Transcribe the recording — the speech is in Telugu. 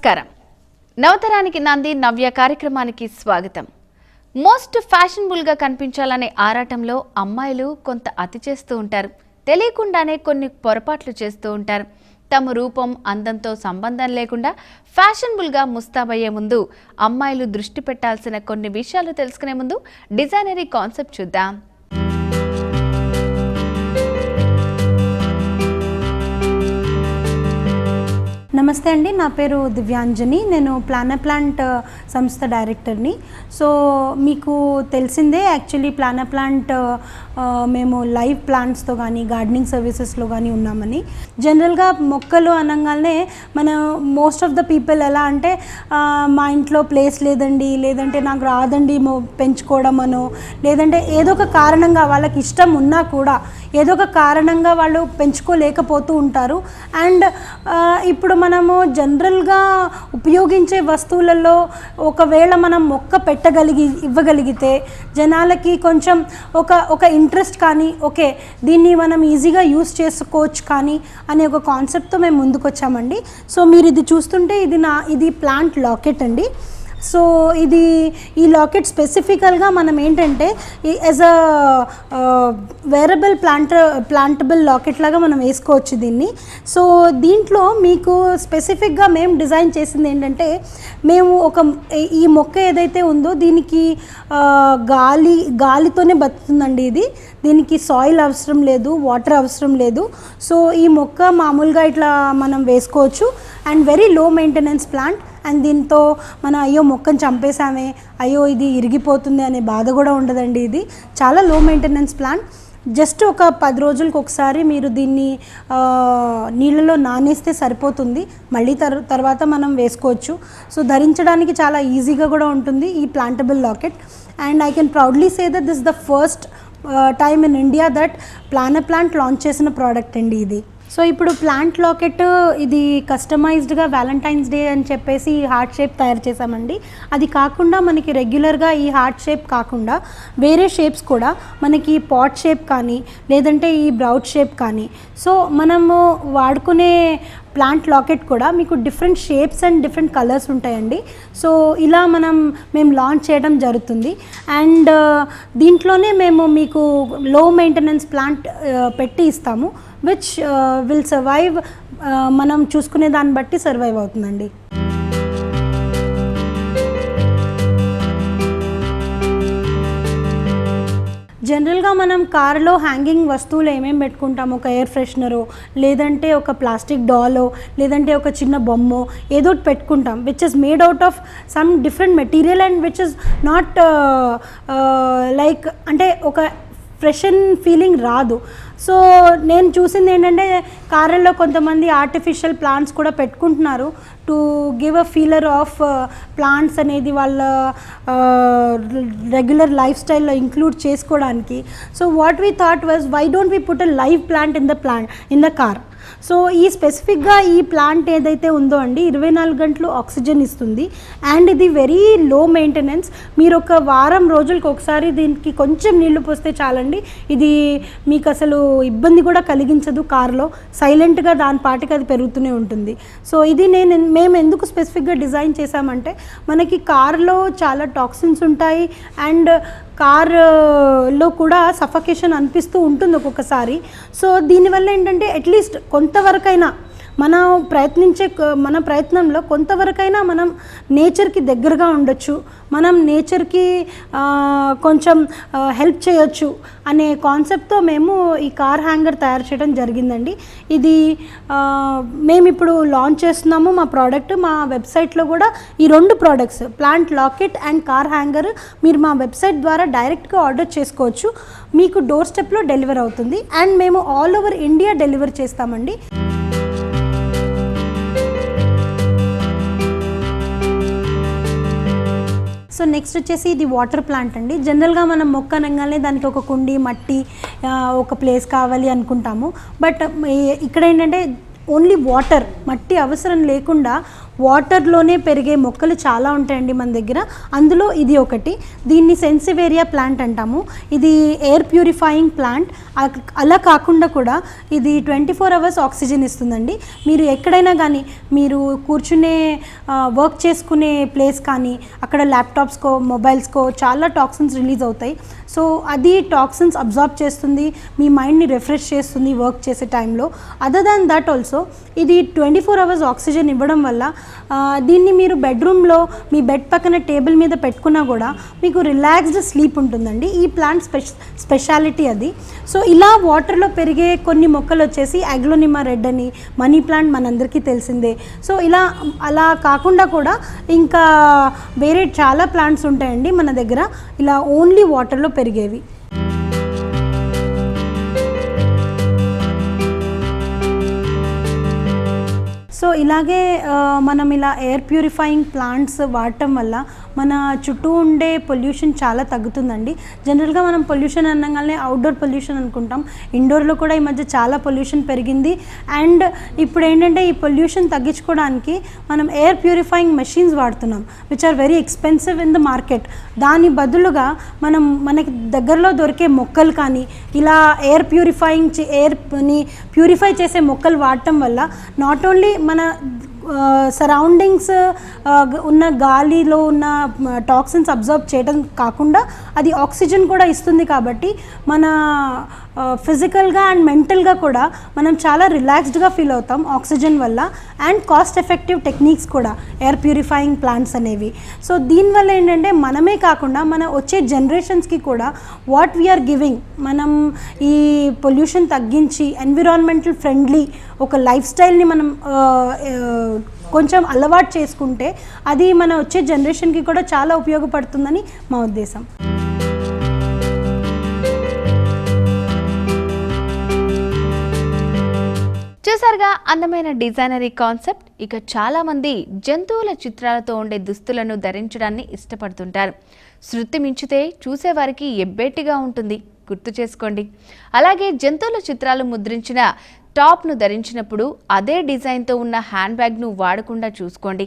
నమస్కారం. నవతరానికి నాంది నవ్య కార్యక్రమానికి స్వాగతం. మోస్ట్ ఫ్యాషనబుల్ గా కనిపించాలనే ఆరాటంలో అమ్మాయిలు కొంత అతి చేస్తూ ఉంటారు. తెలియకుండానే కొన్ని పొరపాట్లు చేస్తూ ఉంటారు. తమ రూపం అందంతో సంబంధం లేకుండా ఫ్యాషనబుల్ గా ముస్తాబయ్యే ముందు అమ్మాయిలు దృష్టి పెట్టాల్సిన కొన్ని విషయాలు తెలుసుకునే ముందు డిజైనరీ కాన్సెప్ట్ చూద్దాం. నమస్తే అండి, నా పేరు దివ్యాంజని. నేను ప్లాంట్ సంస్థ డైరెక్టర్ని. సో మీకు తెలిసిందే, యాక్చువల్లీ ప్లాంట్ మేము లైవ్ ప్లాంట్స్తో కానీ గార్డెనింగ్ సర్వీసెస్లో కానీ ఉన్నామని. జనరల్గా మొక్కలు అనగానే మన మోస్ట్ ఆఫ్ ద పీపుల్ ఎలా అంటే మా ఇంట్లో ప్లేస్ లేదండి, లేదంటే నాకు రాదండి పెంచుకోవడం అనో, లేదంటే ఏదో ఒక కారణంగా వాళ్ళకి ఇష్టం ఉన్నా కూడా ఏదో ఒక కారణంగా వాళ్ళు పెంచుకోలేకపోతూ ఉంటారు. అండ్ ఇప్పుడు మనము జనరల్గా ఉపయోగించే వస్తువులలో ఒకవేళ మనం మొక్క ఇవ్వగలిగితే జనాలకి కొంచెం ఒక ఇంట్రెస్ట్ కానీ, ఓకే దీన్ని మనం ఈజీగా యూస్ చేసుకోవచ్చు కానీ అనే ఒక కాన్సెప్ట్తో మేము ముందుకు వచ్చామండి. సో మీరు ఇది చూస్తుంటే ఇది ప్లాంట్ లాకెట్ అండి. సో ఈ లాకెట్ స్పెసిఫికల్గా మనం ఏంటంటే as a wearable plantable locket లాగా మనం వేసుకోవచ్చు దీన్ని. సో దీంట్లో మీకు స్పెసిఫిక్గా మేము డిజైన్ చేసింది ఏంటంటే, మేము ఈ మొక్క ఏదైతే ఉందో దీనికి గాలితోనే బతుకుతుందండి. దీనికి సాయిల్ అవసరం లేదు, వాటర్ అవసరం లేదు. సో ఈ మొక్క మామూలుగా ఇట్లా మనం వేసుకోవచ్చు. And very low maintenance plant. And దీంతో మనం అయ్యో మొక్కను చంపేసామే, అయ్యో ఇది ఇరిగిపోతుంది అనే బాధ కూడా ఉండదండి. ఇది చాలా లో మెయింటెనెన్స్ ప్లాంట్. జస్ట్ ఒక 10 రోజులకు ఒకసారి మీరు దీన్ని నీళ్ళలో నానేస్తే సరిపోతుంది. మళ్ళీ తర్వాత మనం వేసుకోవచ్చు. సో ధరించడానికి చాలా ఈజీగా కూడా ఉంటుంది ఈ plantable locket. And I can proudly say that this the first time in India that plant launch చేసిన ప్రోడక్ట్ అండి ఇది. సో ఇప్పుడు ప్లాంట్ లాకెట్ ఇది కస్టమైజ్డ్గా వ్యాలంటైన్స్ డే అని చెప్పేసి ఈ హార్ట్ షేప్ తయారు చేసామండి. అది కాకుండా మనకి రెగ్యులర్గా ఈ హార్ట్ షేప్ కాకుండా వేరే షేప్స్ కూడా మనకి పాట్ షేప్ కానీ, లేదంటే ఈ బ్రౌట్ షేప్ కానీ, సో మనము వాడుకునే ప్లాంట్ లాకెట్ కూడా మీకు different shapes and different colours ఉంటాయండి. సో ఇలా మేము లాంచ్ చేయడం జరుగుతుంది. అండ్ దీంట్లోనే మేము మీకు లో మెయింటెనెన్స్ ప్లాంట్ పెట్టి ఇస్తాము, విచ్ విల్ సర్వైవ్. మనం చూసుకునే దాన్ని బట్టి సర్వైవ్ అవుతుందండి. జనరల్గా మనం కారులో హ్యాంగింగ్ వస్తువులు ఏమేమి పెట్టుకుంటాము, ఒక ఎయిర్ ఫ్రెషనరో, లేదంటే ఒక ప్లాస్టిక్ డాలో, లేదంటే ఒక చిన్న బొమ్మో ఏదో ఒకటి పెట్టుకుంటాం, which is made out of some different material and which is not like అంటే ఒక ఫ్రెష్ ఫీలింగ్ రాదు. సో నేను చూసింది ఏంటంటే కార్లలో కొంతమంది ఆర్టిఫిషియల్ ప్లాంట్స్ కూడా పెట్టుకుంటున్నారు to give a feeler of plants అనేది వాళ్ళ రెగ్యులర్ లైఫ్ స్టైల్లో ఇంక్లూడ్ చేసుకోవడానికి. So what we thought was, why don't we put a live plant in the car. సో ఈ స్పెసిఫిక్గా ఈ ప్లాంట్ ఏదైతే ఉందో అండి 24 గంటలు ఆక్సిజన్ ఇస్తుంది. అండ్ ఇది వెరీ లో మెయింటెనెన్స్. మీరు ఒక వారం రోజులకు ఒకసారి దీనికి కొంచెం నీళ్లు పోస్తే చాలండి. ఇది మీకు అసలు ఇబ్బంది కూడా కలిగించదు. కార్లో సైలెంట్గా దాని పాటికి అది పెరుగుతూనే ఉంటుంది. సో ఇది మేము ఎందుకు స్పెసిఫిక్గా డిజైన్ చేసామంటే, మనకి కార్లో చాలా టాక్సిన్స్ ఉంటాయి అండ్ కార్లో కూడా సఫకేషన్ అనిపిస్తూ ఉంటుంది ఒక్కొక్కసారి. సో దీనివల్ల ఏంటంటే అట్లీస్ట్ కొంతవరకైనా మన ప్రయత్నంలో కొంతవరకైనా మనం నేచర్కి దగ్గరగా ఉండొచ్చు, మనం నేచర్కి కొంచెం హెల్ప్ చేయొచ్చు అనే కాన్సెప్ట్తో మేము ఈ కార్ హ్యాంగర్ తయారు చేయడం జరిగిందండి. ఇది మేము ఇప్పుడు లాంచ్ చేస్తున్నాము మా ప్రోడక్ట్. మా వెబ్సైట్లో కూడా ఈ 2 products, plant locket and car hanger, మీరు మా వెబ్సైట్ ద్వారా డైరెక్ట్గా ఆర్డర్ చేసుకోవచ్చు. మీకు డోర్ స్టెప్లో డెలివర్ అవుతుంది. అండ్ మేము ఆల్ ఓవర్ ఇండియా డెలివర్ చేస్తామండి. సో నెక్స్ట్ వచ్చేసి ఇది వాటర్ ప్లాంట్ అండి. జనరల్గా మనం మొక్క అనగానే దానికి ఒక కుండి, మట్టి, ఒక ప్లేస్ కావాలి అనుకుంటాము. బట్ ఇక్కడ ఏంటంటే ఓన్లీ వాటర్, మట్టి అవసరం లేకుండా వాటర్లోనే పెరిగే మొక్కలు చాలా ఉంటాయండి మన దగ్గర. అందులో ఇది ఒకటి. దీన్ని సెన్సివేరియా ప్లాంట్ అంటాము. ఇది ఎయిర్ ప్యూరిఫైయింగ్ ప్లాంట్. అలా కాకుండా కూడా ఇది 24 అవర్స్ ఆక్సిజన్ ఇస్తుందండి. మీరు ఎక్కడైనా కానీ మీరు కూర్చునే వర్క్ చేసుకునే ప్లేస్ కానీ అక్కడ ల్యాప్టాప్స్కో మొబైల్స్కో చాలా టాక్సిన్స్ రిలీజ్ అవుతాయి. సో అది టాక్సిన్స్ అబ్జార్బ్ చేస్తుంది, మీ మైండ్ని రిఫ్రెష్ చేస్తుంది వర్క్ చేసే టైంలో. అదర్ దాన్ దట్ ఆల్సో ఇది 24 అవర్స్ ఆక్సిజన్ ఇవ్వడం వల్ల దీన్ని మీరు బెడ్రూమ్లో మీ బెడ్ పక్కన టేబుల్ మీద పెట్టుకున్నా కూడా మీకు రిలాక్స్డ్ స్లీప్ ఉంటుందండి. ఈ ప్లాంట్ స్పెషాలిటీ అది. సో ఇలా వాటర్లో పెరిగే కొన్ని మొక్కలు వచ్చేసి అగ్లోనిమా రెడ్ అని, మనీ ప్లాంట్ మనందరికీ తెలిసిందే. సో అలా కాకుండా కూడా ఇంకా వేరే చాలా ప్లాంట్స్ ఉంటాయండి మన దగ్గర ఇలా ఓన్లీ వాటర్లో పెరిగేవి. సో ఇలాగే మనం ఇలా ఎయిర్ ప్యూరిఫైయింగ్ ప్లాంట్స్ వాడటం వల్ల మన చుట్టూ ఉండే పొల్యూషన్ చాలా తగ్గుతుందండి. జనరల్గా మనం పొల్యూషన్ అనగానే అవుట్డోర్ పొల్యూషన్ అనుకుంటాం. ఇండోర్లో కూడా ఈ మధ్య చాలా పొల్యూషన్ పెరిగింది. అండ్ ఇప్పుడు ఏంటంటే ఈ పొల్యూషన్ తగ్గించుకోవడానికి మనం ఎయిర్ ప్యూరిఫైయింగ్ మెషిన్స్ వాడుతున్నాం, which are very expensive in the market. దాని బదులుగా మనకి దగ్గరలో దొరికే మొక్కలు కానీ ఇలా ఎయిర్ని ప్యూరిఫై చేసే మొక్కలు వాడటం వల్ల నాట్ ఓన్లీ మన సరౌండింగ్స్ ఉన్న గాలిలో ఉన్న టాక్సిన్స్ అబ్జర్వ్ చేయడం కాకుండా అది ఆక్సిజన్ కూడా ఇస్తుంది. కాబట్టి మన ఫిజికల్గా అండ్ మెంటల్గా కూడా మనం చాలా రిలాక్స్డ్గా ఫీల్ అవుతాం ఆక్సిజన్ వల్ల. అండ్ కాస్ట్ ఎఫెక్టివ్ టెక్నిక్స్ కూడా ఎయిర్ ప్యూరిఫైయింగ్ ప్లాంట్స్ అనేవి. సో దీనివల్ల ఏంటంటే మనమే కాకుండా మన వచ్చే జనరేషన్స్కి కూడా వాట్ వీఆర్ గివింగ్, మనం ఈ పొల్యూషన్ తగ్గించి ఎన్విరాన్మెంటల్ ఫ్రెండ్లీ ఒక లైఫ్ స్టైల్ని మనం కొంచెం అలవాటు చేసుకుంటే అది మన వచ్చే జనరేషన్కి కూడా చాలా ఉపయోగపడుతుందని మా ఉద్దేశం. చూసారుగా అందమైన డిజైనరీ కాన్సెప్ట్. ఇక చాలామంది జంతువుల చిత్రాలతో ఉండే దుస్తులను ధరించడాన్ని ఇష్టపడుతుంటారు. శృతి మించితే చూసేవారికి ఎబ్బెట్టిగా ఉంటుంది, గుర్తు చేసుకోండి. అలాగే జంతువుల చిత్రాలు ముద్రించిన టాప్ను ధరించినప్పుడు అదే డిజైన్తో ఉన్న హ్యాండ్ బ్యాగ్ను వాడకుండా చూసుకోండి.